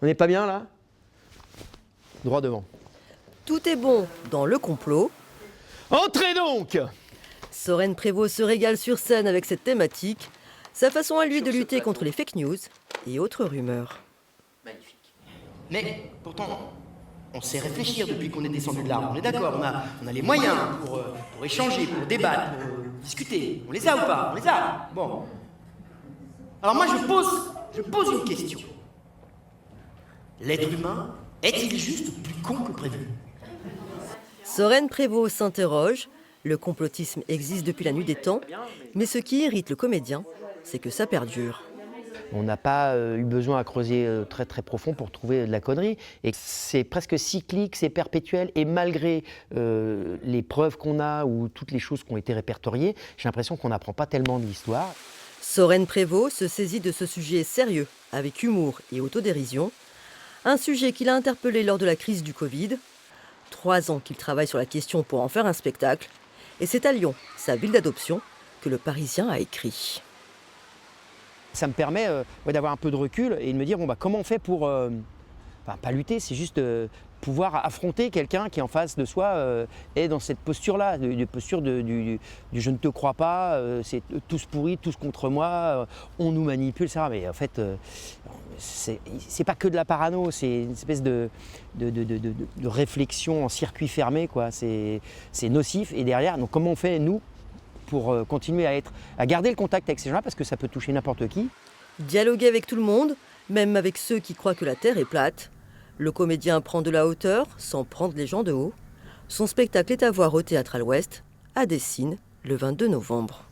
On n'est pas bien là? Droit devant. Tout est bon dans le complot. Entrez donc! Soren Prévost se régale sur scène avec cette thématique. Sa façon à lui de lutter contre les fake news et autres rumeurs. Magnifique. Mais pourtant, on sait réfléchir depuis qu'on est descendu de l'arbre. On est d'accord, on a les moyens pour échanger, pour débattre, pour discuter. On les a ou pas? On les a. Bon. Alors moi je pose une question. L'être humain est-il juste plus con que prévu? Soren Prévost s'interroge. Le complotisme existe depuis la nuit des temps, mais ce qui irrite le comédien, c'est que ça perdure. On n'a pas eu besoin à creuser très très profond pour trouver de la connerie. Et c'est presque cyclique, c'est perpétuel. Et malgré les preuves qu'on a ou toutes les choses qui ont été répertoriées, j'ai l'impression qu'on n'apprend pas tellement de l'histoire. Soren Prévost se saisit de ce sujet sérieux, avec humour et autodérision. Un sujet qu'il a interpellé lors de la crise du Covid. 3 ans qu'il travaille sur la question pour en faire un spectacle. Et c'est à Lyon, sa ville d'adoption, que le Parisien a écrit. Ça me permet d'avoir un peu de recul et de me dire comment on fait pour, pas lutter, c'est juste pouvoir affronter quelqu'un qui en face de soi est dans cette posture-là, de posture du je ne te crois pas, c'est tous pourris, tous contre moi, on nous manipule, etc. Mais en fait, c'est pas que de la parano, c'est une espèce de réflexion en circuit fermé, quoi. C'est nocif. Et derrière, donc comment on fait, nous, pour continuer à garder le contact avec ces gens-là, parce que ça peut toucher n'importe qui. Dialoguer avec tout le monde, même avec ceux qui croient que la Terre est plate. Le comédien prend de la hauteur sans prendre les gens de haut. Son spectacle est à voir au Théâtre à l'Ouest, à Dessines, le 22 novembre.